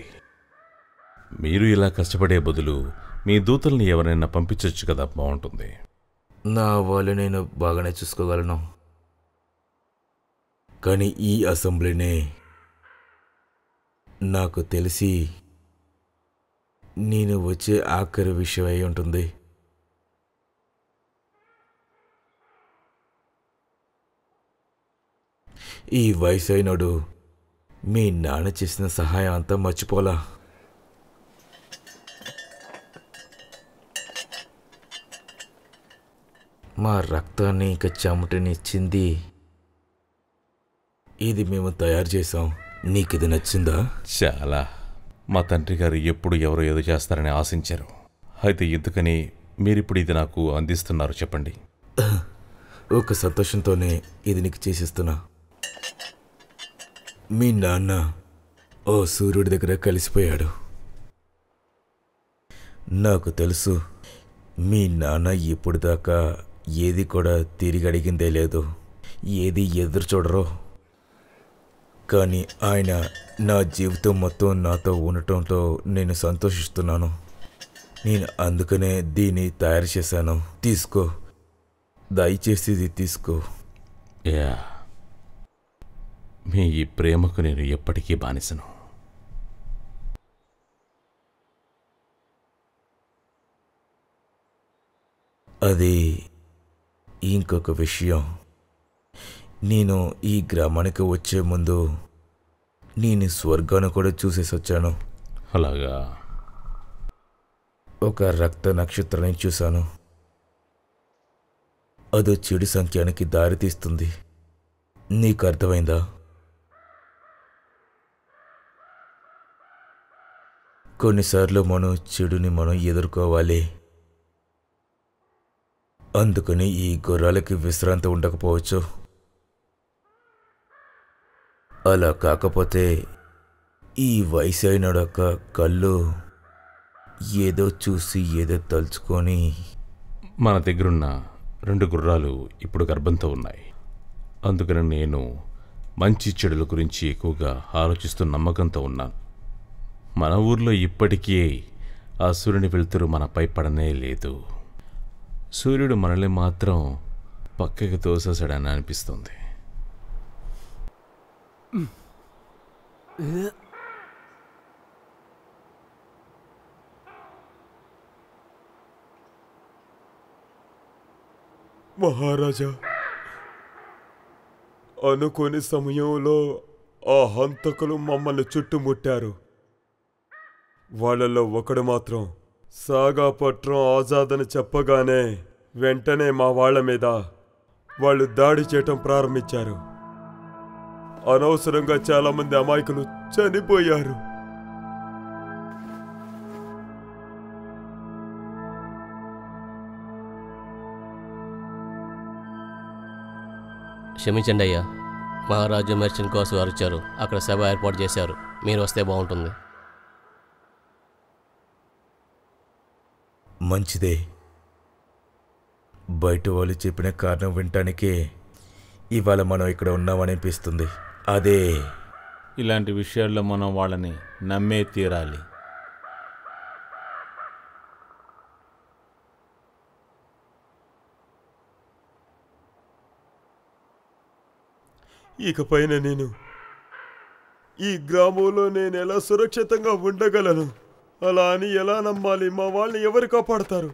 మీరు ఇలా కష్టపడే బదులు మీ దూతల్ని ఎవరైనా పంపించవచ్చు కదా, బాగుంటుంది. నా వాళ్ళు నేను బాగానే చూసుకోగలను. కానీ ఈ అసెంబ్లీనే నాకు తెలిసి నేను వచ్చే ఆఖరి విషయం అయి ఉంటుంది. ఈ వయసు అయినాడు మీ నాన్న చేసిన సహాయం అంతా మర్చిపోలా. మా రక్తాన్ని ఇంకా చెమటని చింది ఇది మేము తయారు చేసాం. నీకిది నచ్చిందా? చాలా. మా తండ్రి గారు ఎప్పుడు ఎవరో ఏదో చేస్తారని ఆశించారు. అయితే ఎందుకని మీరిప్పుడు ఇది నాకు అందిస్తున్నారు చెప్పండి? ఒక సంతోషంతోనే ఇది నీకు చేసిస్తున్నా. మీ నాన్న ఓ సూర్యుడి దగ్గర కలిసిపోయాడు. నాకు తెలుసు మీ నాన్న ఇప్పుడు దాకా ఏది కూడా తిరిగి అడిగిందే లేదు. ఏది ఎదురు చూడరు. కానీ ఆయన నా జీవితం మొత్తం నాతో ఉండటంతో నేను సంతోషిస్తున్నాను. నేను అందుకనే దీన్ని తయారు చేశాను. తీసుకో, దయచేసి ఇది తీసుకో. యా, మీ ఈ ప్రేమకు నేను ఎప్పటికీ బానిసను. అది ఇంకొక విషయం. నేను ఈ గ్రామానికి వచ్చే ముందు నేను స్వర్గాన్ని కూడా చూసేసి వచ్చాను. అలాగా? ఒక రక్త నక్షత్రాన్ని చూశాను. అదో చెడు సంఖ్యానికి దారితీస్తుంది. నీకు అర్థమైందా? కొన్నిసార్లు మనం చెడుని ఎదుర్కోవాలి. అందుకని ఈ గుర్రాలకి విశ్రాంతి ఉండకపోవచ్చు. అలా కాకపోతే ఈ వయసు అయినాడొక్క కళ్ళు ఏదో చూసి ఏదో తలుచుకొని. మన దగ్గరున్న 2 గుర్రాలు ఇప్పుడు గర్భంతో ఉన్నాయి. అందుకని నేను మంచి చెడుల గురించి ఎక్కువగా ఆలోచిస్తూ నమ్మకంతో ఉన్నాను. మన ఊర్లో ఇప్పటికీ ఆ సూర్యుని వెలుతురు మనపై పడనే లేదు. సూర్యుడు మనల్ని మాత్రం పక్కకి తోసేసాడని అనిపిస్తుంది. మహారాజా, అనుకోని సమయంలో ఆ హంతకులు మమ్మల్ని చుట్టుముట్టారు. వాళ్ళలో ఒకడు మాత్రం సాగాపట్నం ఆజాదని చెప్పగానే వెంటనే మా వాళ్ళ మీద వాళ్ళు దాడి చేయటం ప్రారంభించారు. అనవసరంగా చాలామంది అమాయకులు చనిపోయారు. క్షమించండి అయ్యా, మహారాజు మెర్చెంట్ కోసం అరిచారు. అక్కడ సభ ఏర్పాటు చేశారు. మీరు వస్తే బాగుంటుంది. మంచిదే. బయట వాళ్ళు చెప్పిన కారణం వినటానికే ఇవాళ మనం ఇక్కడ ఉన్నామనిపిస్తుంది. అదే, ఇలాంటి విషయాల్లో మనం వాళ్ళని నమ్మే తీరాలి. ఇకపైన నేను ఈ గ్రామంలో నేను ఎలా సురక్షితంగా ఉండగలను? అలా అని ఎలా నమ్మాలి? మా వాళ్ళని ఎవరు కాపాడతారు?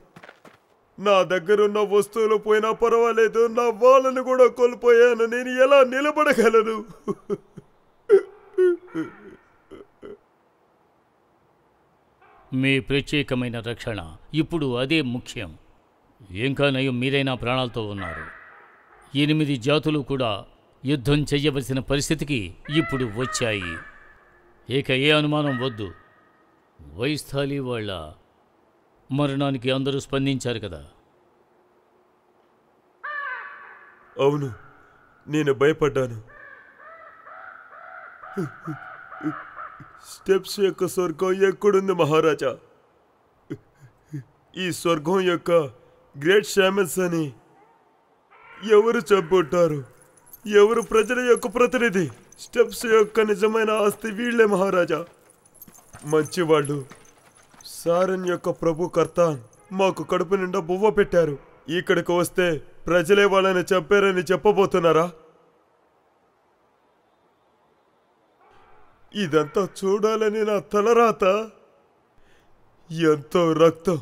నా దగ్గరున్న వస్తువులు పోయినా పర్వాలేదు, నా వాళ్ళని కూడా కోల్పోయాను. నేను ఎలా నిలబడగలను? మీ ప్రత్యేకమైన రక్షణ ఇప్పుడు అదే ముఖ్యం. ఇంకా నయం మీరైనా ప్రాణాలతో ఉన్నారు. 8 జాతులు కూడా యుద్ధం చెయ్యవలసిన పరిస్థితికి ఇప్పుడు వచ్చాయి. ఇక ఏ అనుమానం వద్దు. వైస్థాలి వాళ్ళ మరణానికి అందరూ స్పందించారు కదా. అవును, నేను భయపడ్డాను. స్టెప్స్ యొక్క స్వర్గం ఎక్కడుంది మహారాజా? ఈ స్వర్గం యొక్క గ్రేట్ షామన్స్ అని ఎవరు చంపుంటారు? ఎవరు ప్రజల యొక్క ప్రతినిధి? స్టెప్స్ యొక్క నిజమైన ఆస్తి వీళ్లే మహారాజా. మంచివాళ్ళు. సారన్ యొక్క ప్రభు కర్తాన్ మాకు కడుపు నిండా బువ్వ పెట్టారు. ఇక్కడికి వస్తే ప్రజలే వాళ్ళని చంపారని చెప్పబోతున్నారా? ఇదంతా చూడాలని నా తలరాత. ఎంతో రక్తం,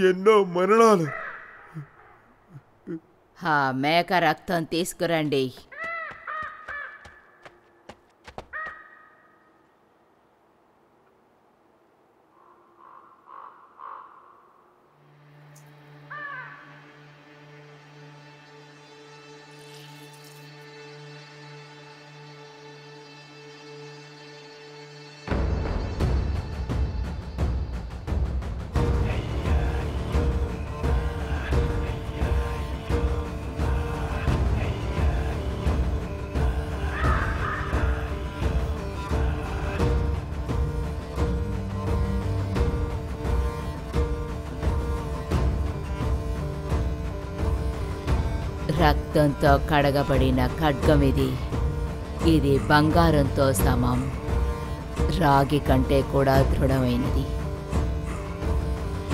ఎన్నో మరణాలు. ఆ మేక రక్తం తీసుకురండి. రక్తంతో కడగబడిన ఖడ్గం ఇది. ఇది బంగారంతో సమం, రాగి కంటే కూడా దృఢమైనది,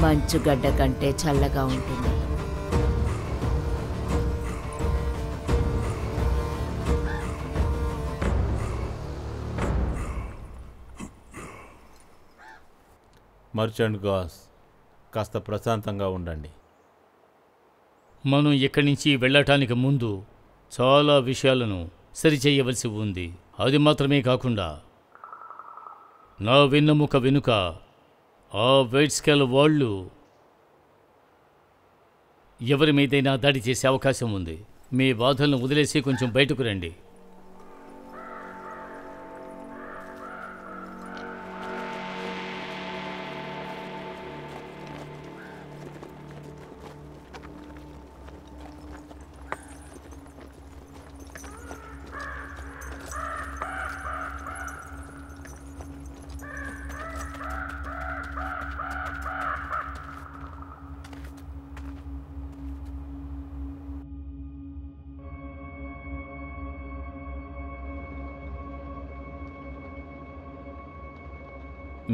మంచుగడ్డ కంటే చల్లగా ఉంటుంది. మర్చెంట్ గాస్, కాస్త ప్రశాంతంగా ఉండండి. మనం ఇక్కడి నుంచి వెళ్ళటానికి ముందు చాలా విషయాలను సరిచేయవలసి ఉంది. అది మాత్రమే కాకుండా నా వెన్నెముక వెనుక ఆ వైట్ స్కేల్ వాళ్ళు ఎవరి మీదైనా దాడి చేసే అవకాశం ఉంది. మీ బాధలను వదిలేసి కొంచెం బయటకు రండి.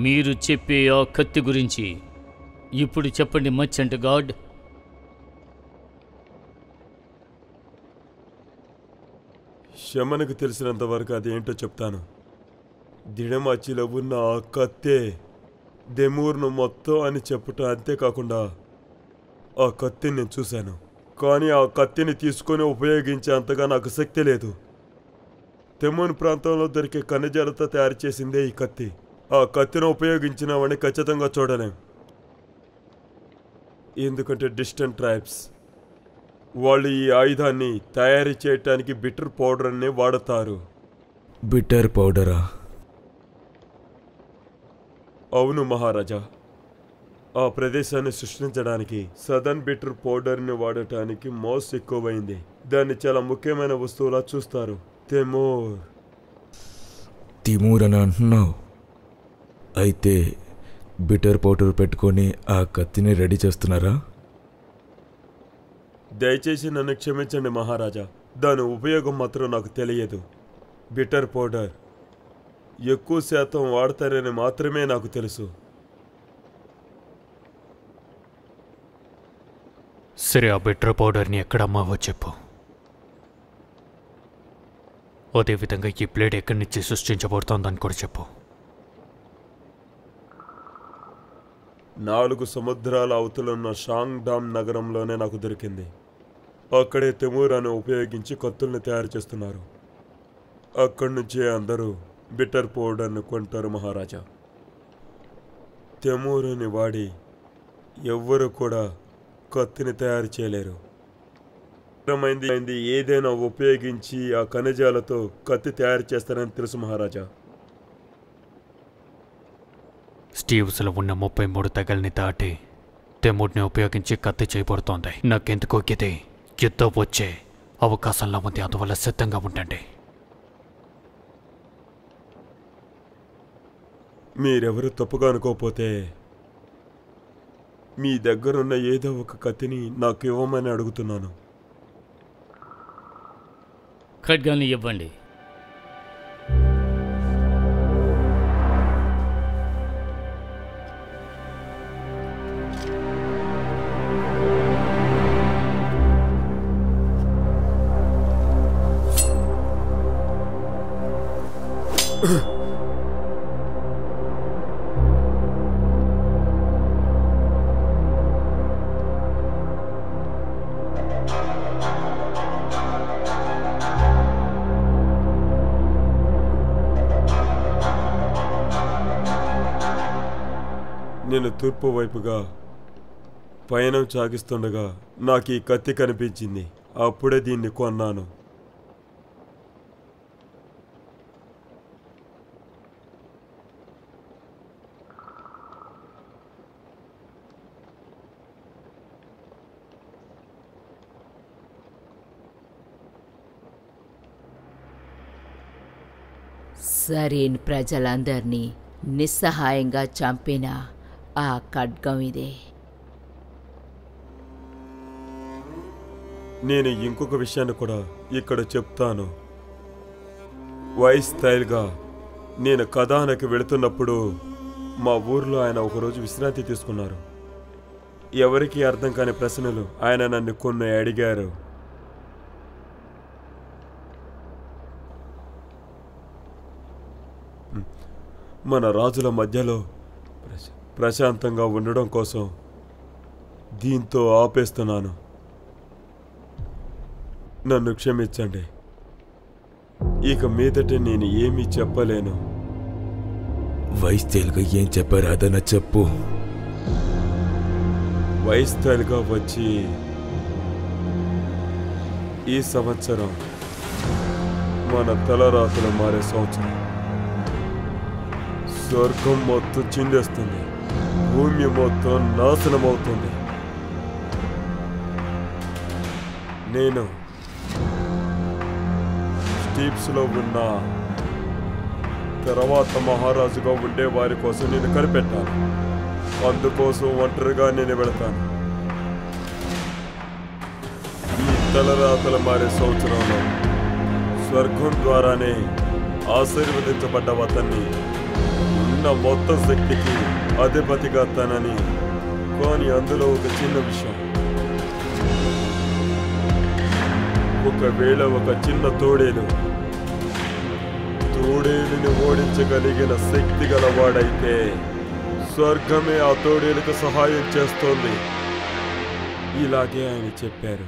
మీరు చెప్పే ఆ కత్తి గురించి ఇప్పుడు చెప్పండి మర్చెంట్ గాడ్. శమనకు తెలిసినంత వరకు అది ఏంటో చెప్తాను. దిడమాచిలో ఉన్న ఆ కత్తే దెమూర్ను మొత్తం అని చెప్పటం, అంతేకాకుండా ఆ కత్తిని నేను చూశాను. కానీ ఆ కత్తిని తీసుకొని ఉపయోగించే అంతగా నాకు శక్తి లేదు. తెమూన్ ప్రాంతంలో దొరికే ఖనిజాలతో తయారు చేసిందే ఈ కత్తి. ఆ కత్తిని ఉపయోగించిన వాడిని ఖచ్చితంగా చూడలేం, ఎందుకంటే డిస్టెంట్ ట్రైబ్స్ వాళ్ళు ఈ ఆయుధాన్ని తయారు చేయటానికి బిటర్ పౌడర్ని వాడతారు. బిటర్ పౌడరా? అవును మహారాజా. ఆ ప్రదేశాన్ని సృష్టించడానికి సదర్న్ బిటర్ పౌడర్ని వాడటానికి మోస్ ఎక్కువైంది. దాన్ని చాలా ముఖ్యమైన వస్తువులా చూస్తారు. తిమూర్ అని అంటున్నావు? అయితే బిటర్ పౌడర్ పెట్టుకొని ఆ కత్తిని రెడీ చేస్తున్నారా? దయచేసి నన్ను క్షమించండి మహారాజా, దాని ఉపయోగం మాత్రం నాకు తెలియదు. బిటర్ పౌడర్ ఎక్కువ శాతం వాడతారని మాత్రమే నాకు తెలుసు. సరే, ఆ బిటర్ పౌడర్ని ఎక్కడ అమ్మావో చెప్పు. అదేవిధంగా ఈ ప్లేట్ ఎక్కడి నుంచి సృష్టించబడుతోందని కూడా చెప్పు. 4 సముద్రాల అవతలున్న షాంగ్డామ్ నగరంలోనే నాకు దొరికింది. అక్కడే తెమూరాను ఉపయోగించి కత్తుల్ని తయారు చేస్తున్నారు. అక్కడి నుంచే అందరూ బిటర్ పౌడర్ను కొంటారు మహారాజా. తెమూరుని వాడి ఎవ్వరూ కూడా కత్తిని తయారు చేయలేరు. ఏదైనా ఉపయోగించి ఆ ఖనిజాలతో కత్తి తయారు చేస్తారని తెలుసు మహారాజా. స్టీవ్స్లో ఉన్న 33 తెగల్ని దాటి తెమూర్ని ఉపయోగించి కత్తి చేయబడుతోంది. నాకెందుకో ఇది యుద్ధం వచ్చే అవకాశంలో ఉంది. అందువల్ల సిద్ధంగా ఉండండి. మీరెవరు తప్పుగా అనుకోకపోతే మీ దగ్గరున్న ఏదో ఒక కత్తిని నాకు ఇవ్వమని అడుగుతున్నాను. ఖడ్గాన్ని ఇవ్వండి. నేను తూర్పు వైపుగా పయనం సాగిస్తుండగా నాకు ఈ కత్తి కనిపించింది. అప్పుడే దీన్ని కొన్నాను. సరీన్ ప్రజలందరినీ నిస్సహాయంగా చంపిన ఆ ఖడ్గం ఇదే. నేను ఇంకొక విషయాన్ని కూడా ఇక్కడ చెప్తాను. వైస్ స్టైల్గా నేను కథానకి వెళుతున్నప్పుడు మా ఊర్లో ఆయన ఒకరోజు విశ్రాంతి తీసుకున్నారు. ఎవరికీ అర్థం కాని ప్రశ్నలు ఆయన నన్ను కొన్ని అడిగారు. మన రాజుల మధ్యలో ప్రశాంతంగా ఉండడం కోసం దీంతో ఆపేస్తున్నాను. నన్ను క్షమించండి. ఇక మీదట నేను ఏమీ చెప్పలేను. వైస్తేలుగా ఏం చెప్పారు అదన చెప్పు. వైస్తేలుగా వచ్చి ఈ సంవత్సరం మన తలరాతులు మారే సంవత్సరం. స్వర్గం మొత్తం చిందేస్తుంది, భూమి మొత్తం నాశనం అవుతుంది. నేను స్టీప్స్లో ఉన్న తర్వాత మహారాజుగా ఉండే వారి కోసం నేను కనిపెట్టాను. అందుకోసం ఒంటరిగా నేను వెళతాను. ఈ తలరాతలు మారే సంవత్సరంలో స్వర్గం ద్వారానే ఆశీర్వదించబడ్డ అతన్ని ఉన్న మొత్తం శక్తికి అధిపతిగా తనని. కానీ అందులో ఒక చిన్న విషయం. ఒకవేళ ఒక చిన్న తోడేలుని ఓడించగలిగిన శక్తి గలవాడైతే స్వర్గమే ఆ తోడేలుకు సహాయం చేస్తోంది. ఇలాగే ఆయన చెప్పారు.